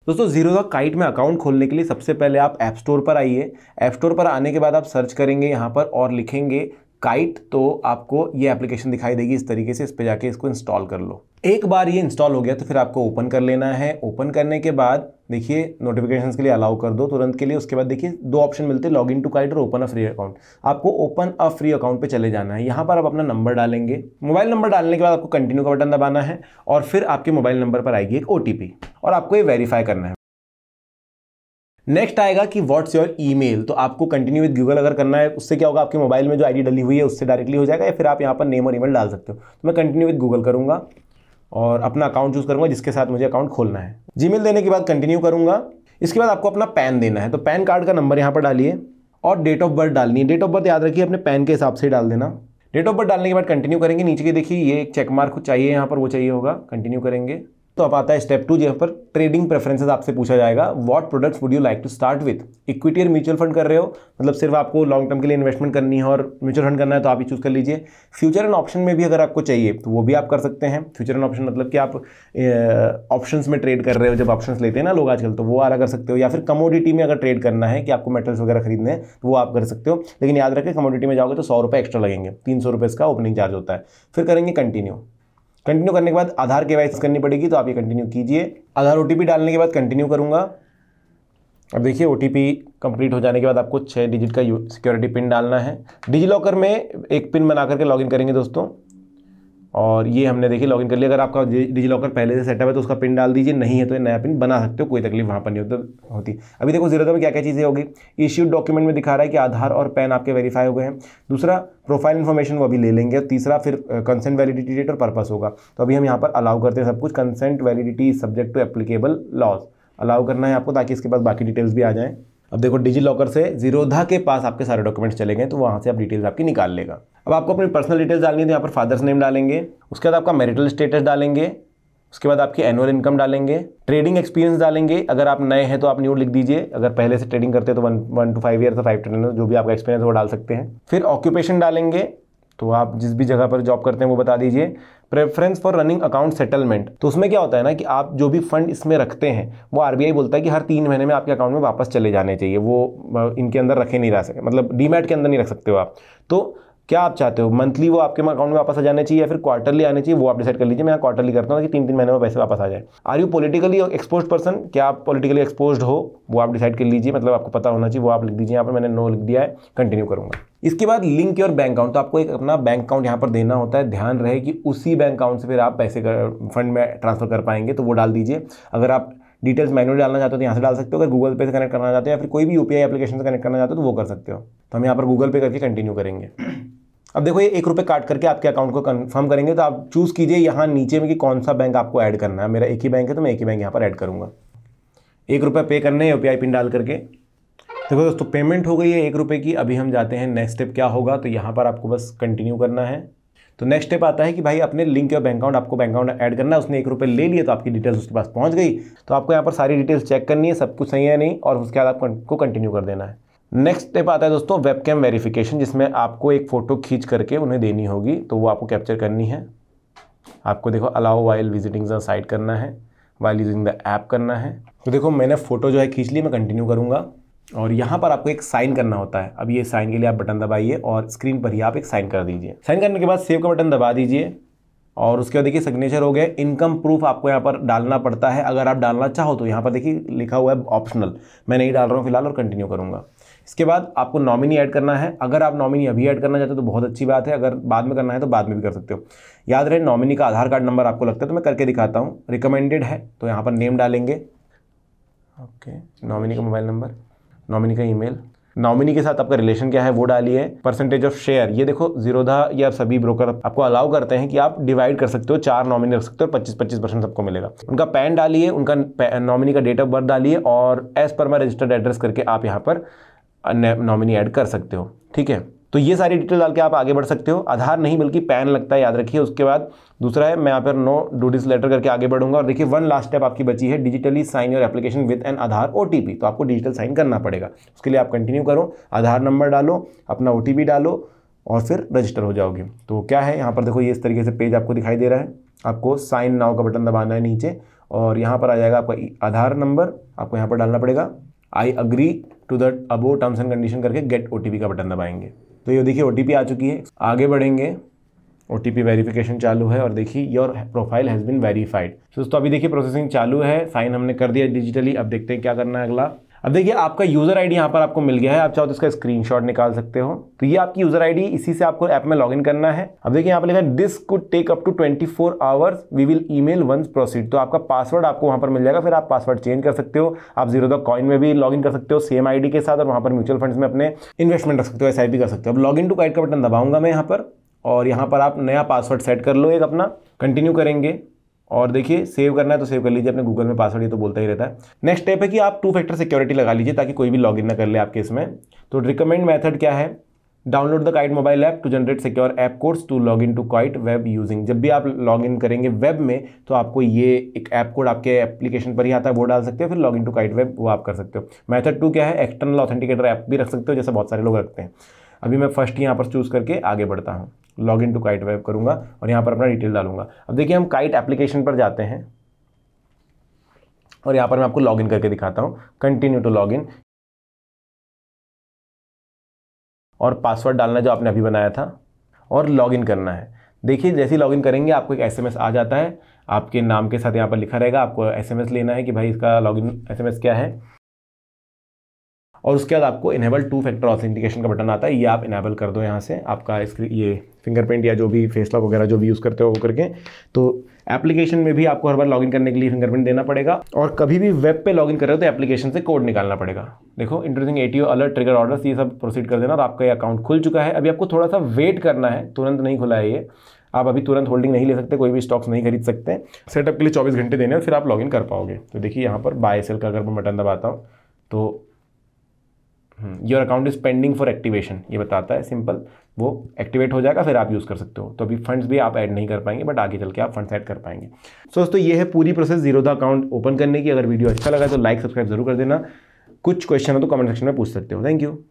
दोस्तों जीरोधा काइट में अकाउंट खोलने के लिए सबसे पहले आप ऐप स्टोर पर आइए। ऐप स्टोर पर आने के बाद आप सर्च करेंगे यहाँ पर और लिखेंगे काइट, तो आपको ये एप्लीकेशन दिखाई देगी इस तरीके से। इस पे जाके इसको इंस्टॉल कर लो। एक बार ये इंस्टॉल हो गया तो फिर आपको ओपन कर लेना है। ओपन करने के बाद देखिए नोटिफिकेशंस के लिए अलाउ कर दो तुरंत के लिए। उसके बाद देखिए दो ऑप्शन मिलते हैं, लॉग इन टू काइट और ओपन अ फ्री अकाउंट। आपको ओपन अ फ्री अकाउंट पे चले जाना है। यहाँ पर आप अपना नंबर डालेंगे। मोबाइल नंबर डालने के बाद आपको कंटिन्यू का बटन दबाना है और फिर आपके मोबाइल नंबर पर आएगी एक OTP और आपको ये वेरीफाई करना है। नेक्स्ट आएगा कि व्हाट्स योर ईमेल, तो आपको कंटिन्यू विद गूगल अगर करना है। उससे क्या होगा, आपके मोबाइल में जो आईडी डली हुई है उससे डायरेक्टली हो जाएगा, या फिर आप यहाँ पर नेम और ईमेल डाल सकते हो। तो मैं कंटिन्यू विद गूगल करूँगा और अपना अकाउंट चूज करूँगा जिसके साथ मुझे अकाउंट खोलना है। जीमेल देने के बाद कंटिन्यू करूँगा। इसके बाद आपको अपना पैन देना है, तो पैन कार्ड का नंबर यहाँ पर डालिए और डेट ऑफ बर्थ डालनी है। डेट ऑफ बर्थ याद रखिए अपने पैन के हिसाब से डाल देना। डेट ऑफ बर्थ डालने के बाद कंटिन्यू करेंगे। नीचे के देखिए ये एक चेक मार्क चाहिए यहाँ पर, वो चाहिए होगा। कंटिन्यू करेंगे तो अब आता है स्टेप 2 जहाँ पर ट्रेडिंग प्रेफरेंसेस आपसे पूछा जाएगा। What products would you like to start with. Equity और म्यूचुअल फंड कर रहे हो, मतलब सिर्फ आपको लॉन्ग टर्म के लिए इन्वेस्टमेंट करनी है और म्यूचुअल फंड करना है तो आप ही चूज कर लीजिए। फ्यूचर एंड ऑप्शन में भी अगर आपको चाहिए तो वो भी आप कर सकते हैं। फ्यूचर एंड ऑप्शन मतलब कि आप ऑप्शंस में ट्रेड कर रहे हो, जब ऑप्शंस लेते हैं ना लोग आजकल, तो वो वाला कर सकते हो। या फिर कमोडिटी में अगर ट्रेड करना है कि आपको मेटल्स वगैरह खरीदने हैं तो वो आप कर सकते हो। लेकिन याद रखें कमोडिटी में जाओगे तो 100 रुपये एक्स्ट्रा लगेंगे, 300 रुपये इसका ओपनिंग चार्ज होता है। फिर करेंगे कंटिन्यू। कंटिन्यू करने के बाद आधार KYC करनी पड़ेगी, तो आप ये कंटिन्यू कीजिए। आधार OTP डालने के बाद कंटिन्यू करूंगा। अब देखिए OTP कंप्लीट हो जाने के बाद आपको 6 डिजिट का सिक्योरिटी पिन डालना है। डिजिलॉकर में एक पिन बना करके लॉगिन करेंगे दोस्तों, और ये हमने देखिए लॉगिन कर लिया। अगर आपका डिजिलॉकर पहले से सेटअप है तो उसका पिन डाल दीजिए, नहीं है तो ये नया पिन बना सकते हो, कोई तकलीफ वहाँ पर नहीं होती। अभी देखो जीरोधा में क्या क्या चीज़ें होगी। इश्यूड डॉक्यूमेंट में दिखा रहा है कि आधार और पैन आपके वेरीफाई हो गए हैं। दूसरा प्रोफाइल इन्फॉर्मेशन वो अभी ले लेंगे। तीसरा फिर कंसेंट वैलिडिटी डेट और पर्पस होगा। तो अभी हम यहाँ पर अलाउ करते हैं सब कुछ। Consent validity subject to applicable laws allow करना है आपको, ताकि इसके बाद बाकी डिटेल्स भी आ जाएँ। अब देखो डिजिलॉकर से जीरोधा के पास आपके सारे डॉक्यूमेंट्स चले गए, तो वहाँ से आप डिटेल्स आपकी निकाल लेगा। अब आपको अपनी पर्सनल डिटेल्स डालनी है, तो यहाँ पर फादर्स नेम डालेंगे। उसके बाद आपका मैरिटल स्टेटस डालेंगे। उसके बाद आपकी एनुअल इनकम डालेंगे। ट्रेडिंग एक्सपीरियंस डालेंगे। अगर आप नए हैं तो आप न्यू लिख दीजिए, अगर पहले से ट्रेडिंग करते हैं तो 1 to 5 ईयर, 5 to 10 जो भी आपका एक्सपीरियंस वो डाल सकते हैं। फिर ऑक्यूपेशन डालेंगे, तो आप जिस भी जगह पर जॉब करते हैं वो बता दीजिए। Preference for running account settlement, तो उसमें क्या होता है ना कि आप जो भी फंड इसमें रखते हैं वो RBI बोलता है कि हर 3 महीने में आपके अकाउंट में वापस चले जाने चाहिए, वो इनके अंदर रखे नहीं रह सके, मतलब डीमैट के अंदर नहीं रख सकते हो आप। तो क्या आप चाहते हो, मंथली वो आपके अकाउंट में वापस आ जाने चाहिए या फिर क्वार्टरली आने चाहिए, वो आप डिसाइड कर लीजिए। मैं क्वार्टरली करता हूँ कि 3-3 महीने में पैसे वापस आ जाए। Are you politically exposed person, क्या आप पॉलिटिकली एक्सपोज्ड हो, वो आप डिसाइड कर लीजिए, मतलब आपको पता होना चाहिए, वो आप लिख दीजिए। यहाँ पर मैंने नो लिख दिया है, कंटिन्यू करूँगा। इसके बाद लिंक योर बैंक अकाउंट, तो आपको एक अपना बैंक अकाउंट यहाँ पर देना होता है। ध्यान रहे कि उसी बैंक अकाउंट से फिर आप पैसे फंड में ट्रांसफर कर पाएंगे, तो वो डाल दीजिए। अगर आप डिटेल्स मैनुअली डालना चाहते हो तो यहाँ से डाल सकते हो। अगर गूगल पे से कनेक्ट करना चाहते हो या फिर कोई भी UPI एप्लीकेशन से कनेक्ट करना चाहते हो तो वो कर सकते हो। तो हम यहाँ पर गूगल पे करके कंटिन्यू करेंगे। अब देखो ये 1 रुपये काट करके आपके अकाउंट को कंफर्म करेंगे, तो आप चूज़ कीजिए यहाँ नीचे में कि कौन सा बैंक आपको ऐड करना है। मेरा एक ही बैंक है तो मैं एक ही बैंक यहाँ पर ऐड करूँगा। 1 रुपये पे करने UPI पिन डाल करके। देखो दोस्तों पेमेंट हो गई है 1 रुपये की। अभी हम जाते हैं नेक्स्ट स्टेप क्या होगा, तो यहाँ पर आपको बस कंटिन्यू करना है। तो नेक्स्ट स्टेप आता है कि भाई अपने लिंक योर बैंक अकाउंट, आपको बैंक अकाउंट ऐड करना है। उसने 1 रुपये ले लिए तो आपकी डिटेल्स उसके पास पहुँच गई। तो आपको यहाँ पर सारी डिटेल्स चेक करनी है, सब कुछ सही है नहीं, और उसके बाद आपको कंटिन्यू कर देना है। नेक्स्ट स्टेप आता है दोस्तों वेबकैम वेरिफिकेशन, जिसमें आपको एक फ़ोटो खींच करके उन्हें देनी होगी, तो वो आपको कैप्चर करनी है। आपको देखो allow while visiting the site करना है, वाइल यूजिंग द ऐप करना है। तो देखो मैंने फ़ोटो जो है खींच ली, मैं कंटिन्यू करूँगा। और यहाँ पर आपको एक साइन करना होता है। अब ये साइन के लिए आप बटन दबाइए और स्क्रीन पर ही आप एक साइन कर दीजिए। साइन करने के बाद सेव का बटन दबा दीजिए और उसके बाद देखिए सिग्नेचर हो गया। इनकम प्रूफ आपको यहाँ पर डालना पड़ता है, अगर आप डालना चाहो तो। यहाँ पर देखिए लिखा हुआ है ऑप्शनल, मैं नहीं डाल रहा हूँ फिलहाल, और कंटिन्यू करूँगा। इसके बाद आपको नॉमिनी ऐड करना है। अगर आप नॉमिनी अभी ऐड करना चाहते हो तो बहुत अच्छी बात है, अगर बाद में करना है तो बाद में भी कर सकते हो। याद रहे नॉमिनी का आधार कार्ड नंबर आपको लगता है, तो मैं करके दिखाता हूँ। रिकमेंडेड है तो यहाँ पर नेम डालेंगे, ओके, नॉमिनी का मोबाइल नंबर, नॉमिनी का ईमेल, नॉमिनी के साथ आपका रिलेशन क्या है वो डालिए। परसेंटेज ऑफ शेयर, ये देखो जीरोधा या सभी ब्रोकर आपको अलाउ करते हैं कि आप डिवाइड कर सकते हो, 4 नॉमिनी रख सकते हो, 25-25% सबको मिलेगा। उनका पैन डालिए, उनका नॉमिनी का डेट ऑफ बर्थ डालिए, और एज पर माई रजिस्टर्ड एड्रेस करके आप यहाँ पर नॉमिनी ऐड कर सकते हो। ठीक है, तो ये सारी डिटेल डाल के आप आगे बढ़ सकते हो। आधार नहीं बल्कि पैन लगता है, याद रखिए। उसके बाद दूसरा है, मैं यहाँ पर नो डू दिस लेटर करके आगे बढ़ूंगा। और देखिए 1 लास्ट स्टेप आपकी बची है, digitally sign your application with an Aadhaar OTP। तो आपको डिजिटल साइन करना पड़ेगा, उसके लिए आप कंटिन्यू करो, आधार नंबर डालो, अपना OTP डालो और फिर रजिस्टर हो जाओगे। तो क्या है यहाँ पर देखो, ये इस तरीके से पेज आपको दिखाई दे रहा है। आपको साइन नाउ का बटन दबाना है नीचे, और यहाँ पर आ जाएगा आपका आधार नंबर, आपको यहाँ पर डालना पड़ेगा। I agree to the above terms and condition करके गेट OTP का बटन दबाएंगे। तो ये देखिए OTP आ चुकी है। आगे बढ़ेंगे, OTP वेरिफिकेशन चालू है और देखिए your profile has been verified. दोस्तों अभी देखिए प्रोसेसिंग चालू है, साइन हमने कर दिया डिजिटली। अब देखते हैं क्या करना है अगला। अब देखिए आपका यूज़र आईडी यहाँ पर आपको मिल गया है, आप चाहो तो इसका स्क्रीनशॉट निकाल सकते हो। तो ये आपकी यूज़र आईडी, इसी से आपको ऐप में लॉगिन करना है। अब देखिए यहाँ पर लिखा है this could take up to 24 hours, we will email once proceed. तो आपका पासवर्ड आपको वहाँ पर मिल जाएगा, फिर आप पासवर्ड चेंज कर सकते हो। आप ZeroTheCoin में भी लॉगिन कर सकते हो सेम आईडी के साथ, और वहाँ पर म्यूचुअल फंड्स में अपने इन्वेस्टमेंट रख सकते हो, SIP कर सकते हो। अब लॉगिन टू काइट का बटन दबाऊंगा मैं यहाँ पर, और यहाँ पर आप नया पासवर्ड सेट कर लो एक अपना। कंटिन्यू करेंगे और देखिए सेव करना है तो सेव कर लीजिए अपने गूगल में पासवर्ड, ये तो बोलता ही रहता है। नेक्स्ट स्टेप है कि आप 2 फैक्टर सिक्योरिटी लगा लीजिए ताकि कोई भी लॉगिन ना कर ले आपके इसमें। तो रिकमेंड मेथड क्या है, download the Kite mobile app to generate secure app codes to log in to Kite web using. जब भी आप लॉगिन करेंगे वेब में तो आपको ये एक ऐप कोड आपके एप्लीकेशन पर ही आता है, वो डाल सकते हो, फिर log in to Kite web वो आप कर सकते हो। मेथड 2 क्या है, एक्सटर्नल ऑथेंटिकेटर ऐप भी रख सकते हो, जैसे बहुत सारे लोग रखते हैं। अभी मैं फर्स्ट यहाँ पर चूज़ करके आगे बढ़ता हूँ, log in to Kite web करूँगा और यहाँ पर अपना डिटेल डालूंगा। अब देखिए हम काइट एप्लीकेशन पर जाते हैं और यहाँ पर मैं आपको लॉगिन करके दिखाता हूँ। कंटिन्यू टू लॉगिन, और पासवर्ड डालना जो आपने अभी बनाया था और लॉगिन करना है। देखिए जैसे ही लॉगिन करेंगे आपको एक SMS आ जाता है, आपके नाम के साथ यहाँ पर लिखा रहेगा। आपको SMS लेना है कि भाई इसका लॉगिन SMS क्या है, और उसके बाद आपको इनेबल 2 फैक्टर ऑथेंटिकेशन का बटन आता है, ये आप इनेबल कर दो यहाँ से। आपका ये फिंगरप्रिंट या जो भी फेस लॉक वगैरह जो भी यूज़ करते हो वो करके। तो एप्लीकेशन में भी आपको हर बार लॉगिन करने के लिए फिंगरप्रिंट देना पड़ेगा, और कभी भी वेब पे लॉगिन कर रहे हो तो एप्लीकेशन से कोड निकालना पड़ेगा। देखो introducing ATO alert trigger orders, ये सब प्रोसीड कर देना और आपका ये अकाउंट खुल चुका है। अभी आपको थोड़ा सा वेट करना है, तुरंत नहीं खुला है ये, आप अभी तुरंत होल्डिंग नहीं ले सकते, कोई भी स्टॉक्स नहीं खरीद सकते। सेटअप के लिए 24 घंटे देने और फिर आप लॉगिन कर पाओगे। तो देखिए यहाँ पर बाय सेल का अगर मैं बटन दबाता हूँ तो your account is pending for activation ये बताता है, सिंपल वो एक्टिवेट हो जाएगा, फिर आप यूज़ कर सकते हो। तो अभी फंड्स भी आप ऐड नहीं कर पाएंगे, बट आगे चल के आप फंड्स ऐड कर पाएंगे। सो दोस्तों ये है पूरी प्रोसेस ZeroThe अकाउंट ओपन करने की। अगर वीडियो अच्छा लगा तो लाइक सब्सक्राइब जरूर कर देना। कुछ क्वेश्चन हो तो कमेंट सेक्शन में पूछ सकते हो। Thank you.